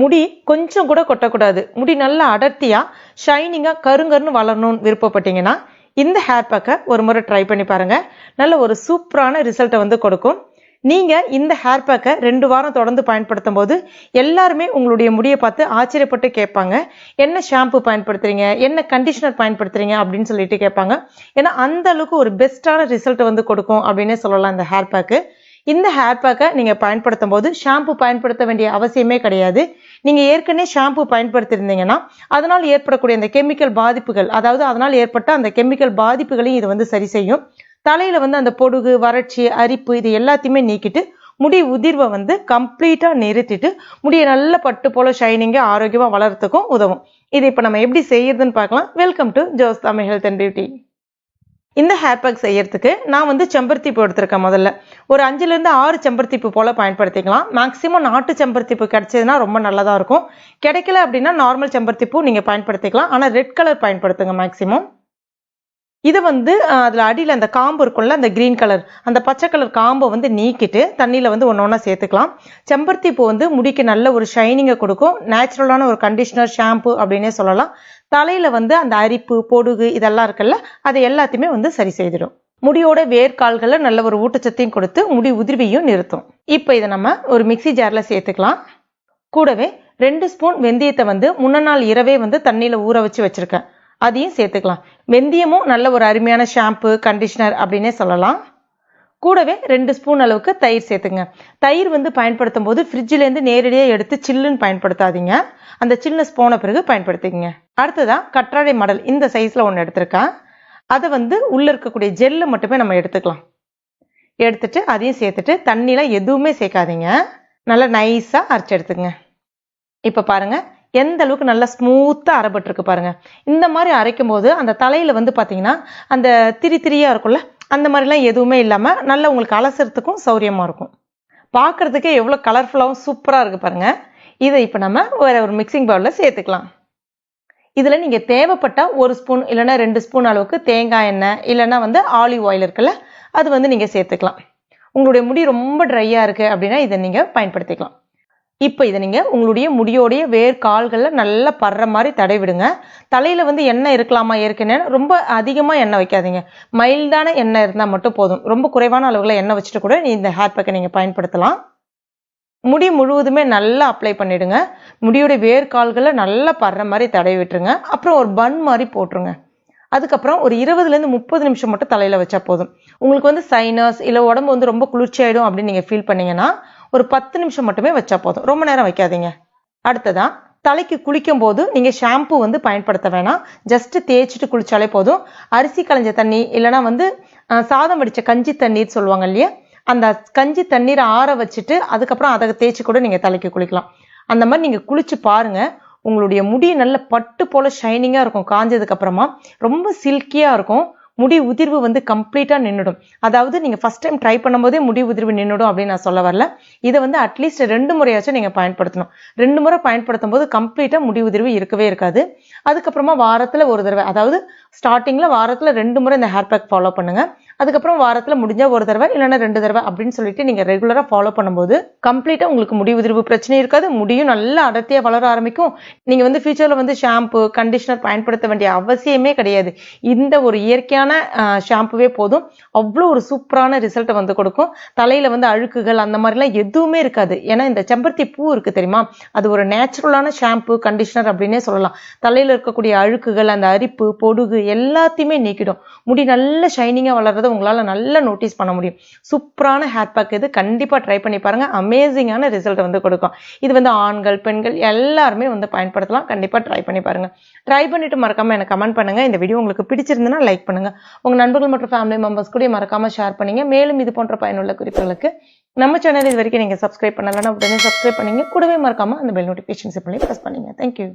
முடி கொஞ்சம் கூட கொட்டக்கூடாது, முடி நல்லா அடர்த்தியா ஷைனிங்கா கருங்கருன்னு வளரணும்னு விருப்பப்பட்டீங்கன்னா இந்த ஹேர் பேக்கை ஒரு முறை ட்ரை பண்ணி பாருங்க. நல்ல ஒரு சூப்பரான ரிசல்ட்டை வந்து கொடுக்கும். நீங்க இந்த ஹேர் பேக்கை 2 வாரம் தொடர்ந்து பயன்படுத்தும் போது எல்லாருமே உங்களுடைய முடியை பார்த்து ஆச்சரியப்பட்டு கேட்பாங்க, என்ன ஷாம்பு பயன்படுத்துறீங்க, என்ன கண்டிஷனர் பயன்படுத்துறீங்க அப்படின்னு சொல்லிட்டு கேட்பாங்க. ஏன்னா அந்த அளவுக்கு ஒரு பெஸ்டான ரிசல்ட் வந்து கொடுக்கும் அப்படின்னே சொல்லலாம் இந்த ஹேர் பேக்கு. இந்த ஹேர் பேக்கை நீங்க பயன்படுத்தும் போது ஷாம்பு பயன்படுத்த வேண்டிய அவசியமே கிடையாது. நீங்க ஏற்கனவே ஷாம்பு பயன்படுத்திருந்தீங்கன்னா அதனால் ஏற்படக்கூடிய அந்த கெமிக்கல் பாதிப்புகள், அதாவது அதனால் ஏற்பட்ட அந்த கெமிக்கல் பாதிப்புகளையும் இது வந்து சரி செய்யும். தலையில வந்து அந்த பொடுகு, வறட்சி, அரிப்பு இது எல்லாத்தையுமே நீக்கிட்டு முடி உதிர்வை வந்து கம்ப்ளீட்டா நிறுத்திட்டு முடியை நல்ல பட்டு போல ஷைனிங்கா ஆரோக்கியமா வளர்றதுக்கும் உதவும். இது இப்ப நம்ம எப்படி செய்யறதுன்னு பார்க்கலாம். Welcome to Jo's Tamil health and beauty. இந்த ஹேர் பேக் செய்யறதுக்கு நான் வந்து செம்பருத்தி பூ எடுத்திருக்கேன். முதல்ல ஒரு 5 to 6 செம்பருத்தி பூ போல பயன்படுத்திக்கலாம். மேக்சிமம் நாட்டு செம்பருத்தி பூ கிடைச்சதுன்னா ரொம்ப நல்லதா இருக்கும். கிடைக்கல அப்படின்னா நார்மல் செம்பருத்தி பூ நீங்க பயன்படுத்திக்கலாம். ஆனா ரெட் கலர் பயன்படுத்துங்க மேக்சிமம். இது வந்து அதுல அடியில் அந்த காம்பு இருக்கும்ல, அந்த கிரீன் கலர் அந்த பச்சை கலர் காம்பை வந்து நீக்கிட்டு தண்ணியில வந்து ஒன்னொன்னா சேர்த்துக்கலாம். செம்பருத்தி பூ வந்து முடிக்கு நல்ல ஒரு ஷைனிங்கை கொடுக்கும். நேச்சுரலான ஒரு கண்டிஷனர், ஷாம்பு அப்படின்னே சொல்லலாம். தலையில வந்து அந்த அரிப்பு, பொடுகு இதெல்லாம் இருக்குல்ல, அதை எல்லாத்தையுமே வந்து சரி செய்திடும். முடியோட வேர்க்கால்களை நல்ல ஒரு ஊட்டச்சத்தையும் கொடுத்து முடி உதிர்வையும் நிறுத்தும். இப்போ இதை நம்ம ஒரு மிக்சி ஜார்ல சேர்த்துக்கலாம். கூடவே 2 ஸ்பூன் வெந்தயத்தை வந்து முன்ன நாள் இரவே வந்து தண்ணியில ஊற வச்சு வச்சிருக்கேன், அதையும் சேர்த்துக்கலாம். வெந்தயமும் நல்ல ஒரு அருமையான ஷாம்பு, கண்டிஷனர் அப்படின்னே சொல்லலாம். கூடவே 2 ஸ்பூன் அளவுக்கு தயிர் சேர்த்துங்க. தயிர் வந்து பயன்படுத்தும் போது ஃப்ரிட்ஜிலேருந்து நேரடியாக எடுத்து சில்லுன்னு பயன்படுத்தாதீங்க, அந்த சில்னஸ் போன பிறகு பயன்படுத்திக்கங்க. அடுத்ததா கற்றாழை மடல் இந்த சைஸ்ல ஒன்று எடுத்திருக்கேன். அதை வந்து உள்ள இருக்கக்கூடிய ஜெல்லை மட்டுமே நம்ம எடுத்துக்கலாம். எடுத்துட்டு அதையும் சேர்த்துட்டு தண்ணியில எதுவுமே சேர்க்காதீங்க, நல்லா நைஸா அரைச்சு எடுத்துங்க. இப்ப பாருங்க எந்த அளவுக்கு நல்லா ஸ்மூத்தா அரைப்பட்டிருக்கு பாருங்க. இந்த மாதிரி அரைக்கும் போது அந்த தலையில வந்து பாத்தீங்கன்னா அந்த திரியா இருக்கும்ல, அந்த மாதிரிலாம் எதுவுமே இல்லாம நல்லா உங்களுக்கு அலசறதுக்கும் சௌரியமா இருக்கும். பார்க்கறதுக்கே எவ்வளவு கலர்ஃபுல்லாகவும் சூப்பரா இருக்கு பாருங்க. இதை இப்ப நம்ம வேற ஒரு மிக்சிங் பவுல்ல சேர்த்துக்கலாம். இதுல நீங்க தேவைப்பட்ட 1 ஸ்பூன் இல்லைன்னா 2 ஸ்பூன் அளவுக்கு தேங்காய் எண்ணெய் இல்லைன்னா வந்து ஆலிவ் ஆயில் இருக்குல்ல, அது வந்து நீங்க சேர்த்துக்கலாம். உங்களுடைய முடி ரொம்ப ட்ரையா இருக்கு அப்படின்னா இதை நீங்க பயன்படுத்திக்கலாம். இப்போ இதை நீங்க உங்களுடைய முடியோடைய வேர் கால்களில் நல்லா படுற மாதிரி தடவிடுங்க. தலையில வந்து எண்ணெய் இருக்கலாமா, ஏற்கனவே ரொம்ப அதிகமா எண்ணெய் வைக்காதீங்க, மைல்டான எண்ணெய் இருந்தால் மட்டும் போதும். ரொம்ப குறைவான அளவுல எண்ணெய் வச்சுட்டு கூட இந்த ஹேர் பேக்கை நீங்க பயன்படுத்தலாம். முடி முழுவதுமே நல்லா அப்ளை பண்ணிடுங்க. முடியோட வேர் கால்களை நல்லா படுற மாதிரி தடவி விட்டுருங்க. அப்புறம் ஒரு பன் மாதிரி போட்டுருங்க. அதுக்கப்புறம் ஒரு 20 to 30 நிமிஷம் மட்டும் தலையில வச்சா போதும். உங்களுக்கு வந்து சைனஸ் இல்ல உடம்பு வந்து ரொம்ப குளிர்ச்சி ஆயிடும் அப்படின்னு நீங்க ஃபீல் பண்ணீங்கன்னா ஒரு 10 நிமிஷம் மட்டுமே வச்சா போதும், ரொம்ப நேரம் வைக்காதீங்க. அடுத்ததா தலைக்கு குளிக்கும் போது நீங்க ஷாம்பு வந்து பயன்படுத்த வேணாம், ஜஸ்ட் தேய்ச்சிட்டு குளிச்சாலே போதும். அரிசி களைஞ்ச தண்ணி இல்லைன்னா வந்து சாதம் வடிச்ச கஞ்சி தண்ணீர் சொல்லுவாங்க இல்லையா, அந்த கஞ்சி தண்ணீரை ஆற வச்சுட்டு அதுக்கப்புறம் அதை தேய்ச்சி கூட நீங்க தலைக்கு குளிக்கலாம். அந்த மாதிரி நீங்க குளிச்சு பாருங்க, உங்களுடைய முடி நல்ல பட்டு போல ஷைனிங்கா இருக்கும். காஞ்சதுக்கு அப்புறமா ரொம்ப சில்கியா இருக்கும். முடி உதிர்வு வந்து கம்ப்ளீட்டா நின்றுடும். அதாவது நீங்க ஃபர்ஸ்ட் டைம் ட்ரை பண்ணும்போதே முடி உதிர்வு நின்றுடும் அப்படின்னு நான் சொல்ல வரல. இதை வந்து அட்லீஸ்ட் 2 முறையாச்சும் நீங்க பயன்படுத்தணும். 2 முறை பயன்படுத்தும் போது கம்ப்ளீட்டா முடி உதிர்வு இருக்கவே இருக்காது. அதுக்கப்புறமா வாரத்துல ஒரு தடவை, அதாவது ஸ்டார்டிங்ல வாரத்துல 2 முறை இந்த ஹேர் பேக் ஃபாலோ பண்ணுங்க. அதுக்கப்புறம் வாரத்துல முடிஞ்சா ஒரு தடவை இல்லைன்னா 2 தடவை அப்படின்னு சொல்லிட்டு நீங்க ரெகுலரா ஃபாலோ பண்ணும்போது கம்ப்ளீட்டா உங்களுக்கு முடி உதிர்வு பிரச்சனை இருக்காது. முடியும் நல்லா அடர்த்தியா வளர ஆரம்பிக்கும். நீங்க வந்து ஃபியூச்சர்ல வந்து ஷாம்பு, கண்டிஷனர் பயன்படுத்த வேண்டிய அவசியமே கிடையாது. இந்த ஒரு இயற்கையான ஷாம்புவே போதும், அவ்வளோ ஒரு சூப்பரான ரிசல்ட் வந்து கொடுக்கும். தலையில வந்து அழுக்குகள் அந்த மாதிரிலாம் எதுவுமே இருக்காது. ஏன்னா இந்த செம்பருத்தி பூ இருக்கு தெரியுமா, அது ஒரு நேச்சுரலான ஷாம்பு, கண்டிஷனர் அப்படின்னே சொல்லலாம். தலையில இருக்கக்கூடிய அழுக்குகள், அந்த அரிப்பு, பொடுகு எல்லாத்தையுமே நீக்கிடும். முடி நல்ல ஷைனிங்கா வளர்றத உங்களால நல்லா நோட்டீஸ் பண்ண முடியும். சூப்பரான ஹேர் பேக் இது, கண்டிப்பா ட்ரை பண்ணி பாருங்க. அமேசிங்கான ரிசல்ட் வந்து கொடுக்கும். இது வந்து ஆண்கள், பெண்கள் எல்லாருமே வந்து பயன்படுத்தலாம். கண்டிப்பா ட்ரை பண்ணி பாருங்க. ட்ரை பண்ணிட்டு மறக்காம எனக்கு கமெண்ட் பண்ணுங்க. இந்த வீடியோ உங்களுக்கு பிடிச்சிருந்ததுன்னா லைக் பண்ணுங்க. உங்க நண்பர்கள் மற்றும் ஃபேமிலி மெம்பர்ஸ் கூட மறக்காம ஷேர் பண்ணுங்க. மேலும் இது போன்ற பயனுள்ள குறிப்புகளுக்கு நம்ம சேனல் இது வரைக்கும் நீங்க சப்ஸ்கிரைப் பண்ணலன்னா உடனே சப்ஸ்கிரைப் பண்ணீங்க. கூடவே மறக்காம அந்த பெல் நோட்டிபிகேஷன் சிம்பிளை பிரஸ் பண்ணுங்க. தேங்க்யூ.